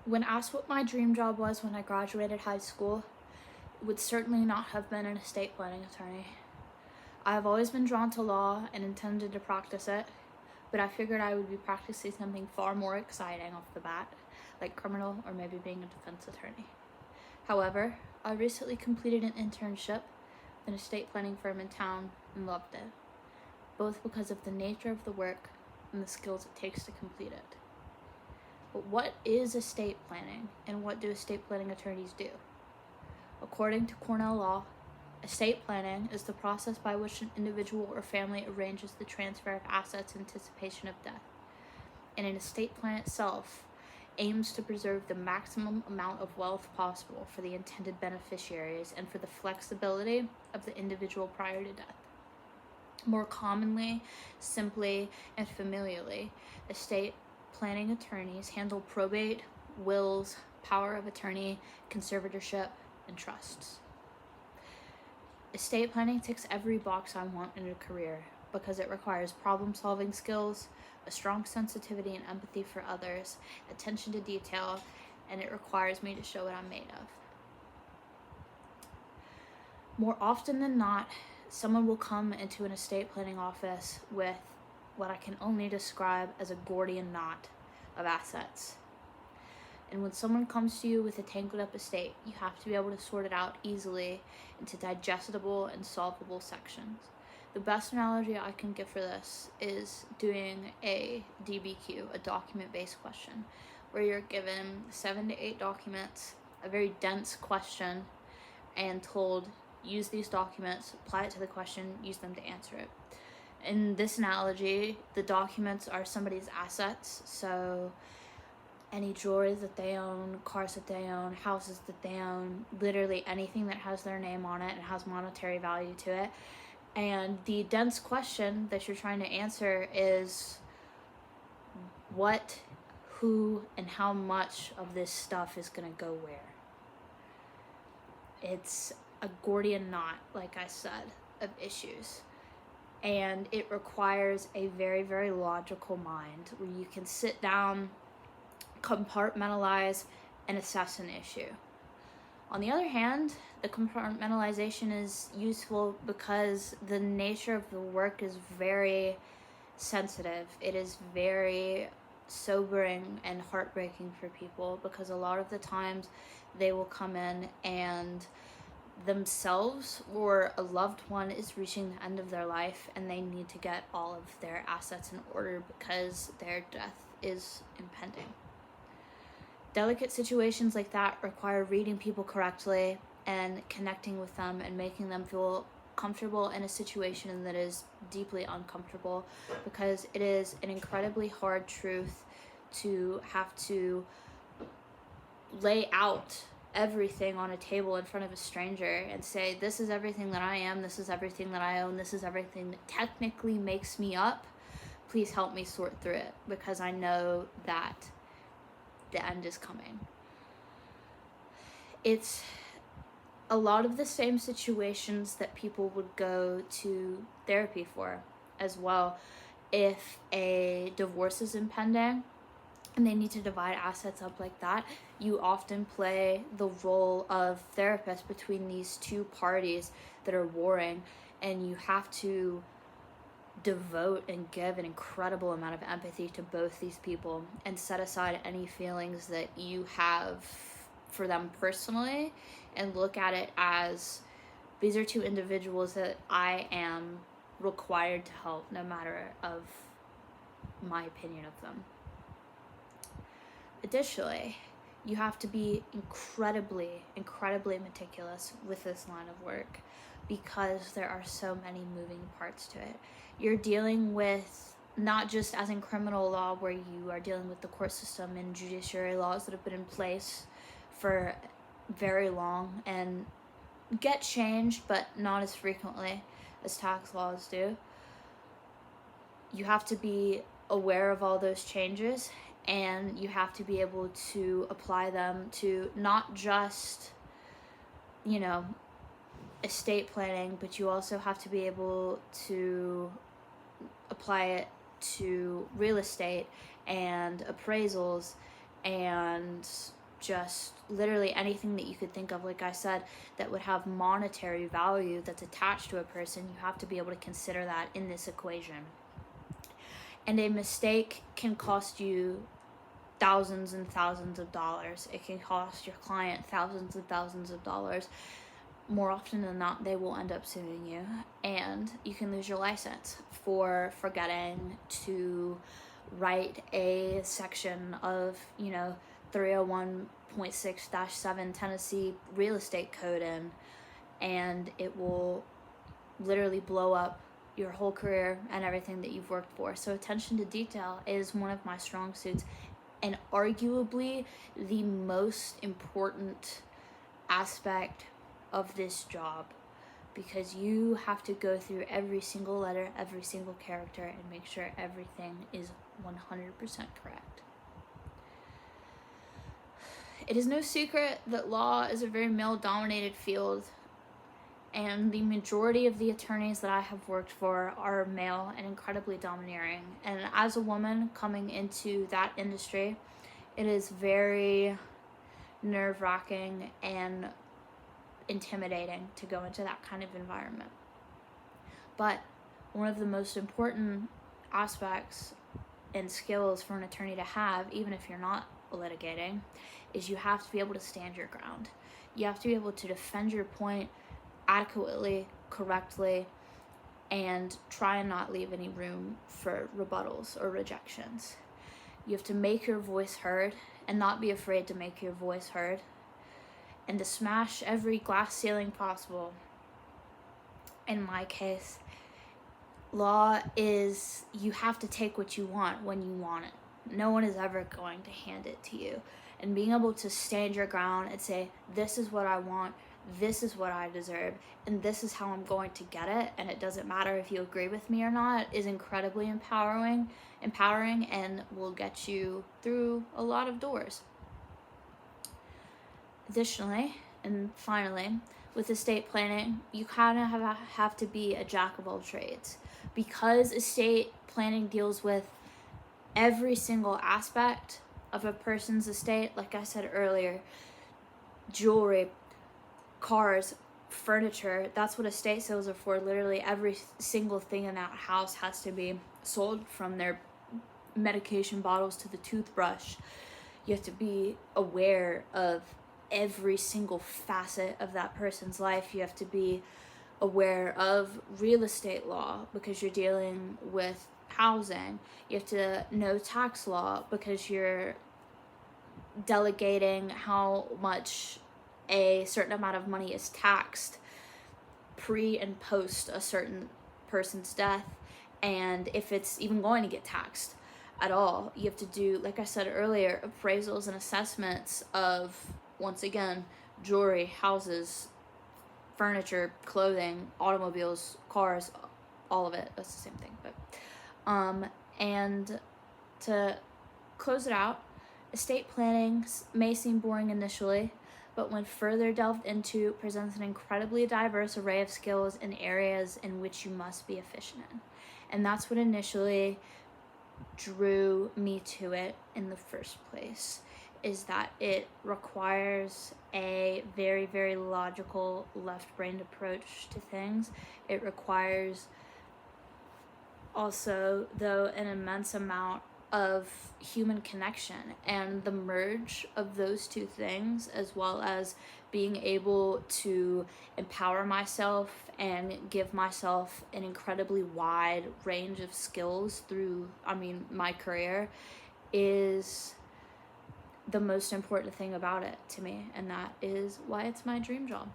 When asked what my dream job was when I graduated high school, it would certainly not have been an estate planning attorney. I have always been drawn to law and intended to practice it, but I figured I would be practicing something far more exciting off the bat, like criminal or maybe being a defense attorney. However, I recently completed an internship with an estate planning firm in town and loved it, both because of the nature of the work and the skills it takes to complete it. But what is estate planning, and what do estate planning attorneys do? According to Cornell law, estate planning is the process by which an individual or family arranges the transfer of assets in anticipation of death. And an estate plan itself aims to preserve the maximum amount of wealth possible for the intended beneficiaries and for the flexibility of the individual prior to death. More commonly, simply, and familiarly, estate planning attorneys handle probate, wills, power of attorney, conservatorship, and trusts. Estate planning ticks every box I want in a career because it requires problem-solving skills, a strong sensitivity and empathy for others, attention to detail, and it requires me to show what I'm made of. More often than not, someone will come into an estate planning office with what I can only describe as a Gordian knot of assets. And when someone comes to you with a tangled up estate, you have to be able to sort it out easily into digestible and solvable sections. The best analogy I can give for this is doing a DBQ, a document-based question, where you're given 7 to 8 documents, a very dense question, and told, use these documents, apply it to the question, use them to answer it. In this analogy, the documents are somebody's assets, so any jewelry that they own, cars that they own, houses that they own, literally anything that has their name on it and has monetary value to it. And the dense question that you're trying to answer is what, who, and how much of this stuff is going to go where. It's a Gordian knot, like I said, of issues. And it requires a very, very logical mind where you can sit down, compartmentalize, and assess an issue. On the other hand, the compartmentalization is useful because the nature of the work is very sensitive. It is very sobering and heartbreaking for people because a lot of the times they will come in and themselves or a loved one is reaching the end of their life and they need to get all of their assets in order because their death is impending. Delicate situations like that require reading people correctly and connecting with them and making them feel comfortable in a situation that is deeply uncomfortable, because it is an incredibly hard truth to have to lay out everything on a table in front of a stranger and say, this is everything that I am, this is everything that I own, this is everything that technically makes me up. Please help me sort through it because I know that the end is coming. It's a lot of the same situations that people would go to therapy for as well. If a divorce is impending and they need to divide assets up like that, you often play the role of therapist between these two parties that are warring, and you have to devote and give an incredible amount of empathy to both these people and set aside any feelings that you have for them personally and look at it as these are two individuals that I am required to help no matter of my opinion of them. Additionally, you have to be incredibly meticulous with this line of work because there are so many moving parts to it. You're dealing with, not just as in criminal law where you are dealing with the court system and judiciary laws that have been in place for very long and get changed, but not as frequently as tax laws do. You have to be aware of all those changes, and you have to be able to apply them to not just, estate planning, but you also have to be able to apply it to real estate and appraisals and just literally anything that you could think of, like I said, that would have monetary value that's attached to a person. You have to be able to consider that in this equation. And a mistake can cost you thousands and thousands of dollars. It can cost your client thousands and thousands of dollars. More often than not, they will end up suing you, and you can lose your license for forgetting to write a section of, 301.6-7 Tennessee real estate code in, and it will literally blow up your whole career and everything that you've worked for. So attention to detail is one of my strong suits, and arguably the most important aspect of this job, because you have to go through every single letter, every single character, and make sure everything is 100% correct. It is no secret that law is a very male-dominated field, and the majority of the attorneys that I have worked for are male and incredibly domineering. And as a woman coming into that industry, it is very nerve-wracking and intimidating to go into that kind of environment. But one of the most important aspects and skills for an attorney to have, even if you're not litigating, is you have to be able to stand your ground. You have to be able to defend your point adequately, correctly, and try and not leave any room for rebuttals or rejections. You have to make your voice heard and not be afraid to make your voice heard, and to smash every glass ceiling possible. In my case, law is, you have to take what you want when you want it. No one is ever going to hand it to you. And being able to stand your ground and say, this is what I want, this is what I deserve, and this is how I'm going to get it, and it doesn't matter if you agree with me or not, is incredibly empowering, and will get you through a lot of doors. Additionally, and finally, with estate planning, you kind of have to be a jack of all trades, because estate planning deals with every single aspect of a person's estate. Like I said earlier, jewelry, cars, furniture, that's what estate sales are for. Literally every single thing in that house has to be sold, from their medication bottles to the toothbrush. You have to be aware of every single facet of that person's life. You have to be aware of real estate law, because you're dealing with housing. You have to know tax law, because you're delegating how much a certain amount of money is taxed pre and post a certain person's death, and if it's even going to get taxed at all. You have to do, like I said earlier, appraisals and assessments of, once again, jewelry, houses, furniture, clothing, automobiles, cars, all of it. That's the same thing. But and to close it out, estate planning may seem boring initially, but when further delved into, presents an incredibly diverse array of skills in areas in which you must be efficient in. And that's what initially drew me to it in the first place, is that it requires a very, very logical, left-brained approach to things. It requires also, though, an immense amount of human connection, and the merge of those two things, as well as being able to empower myself and give myself an incredibly wide range of skills through, my career, is the most important thing about it to me, and that is why it's my dream job.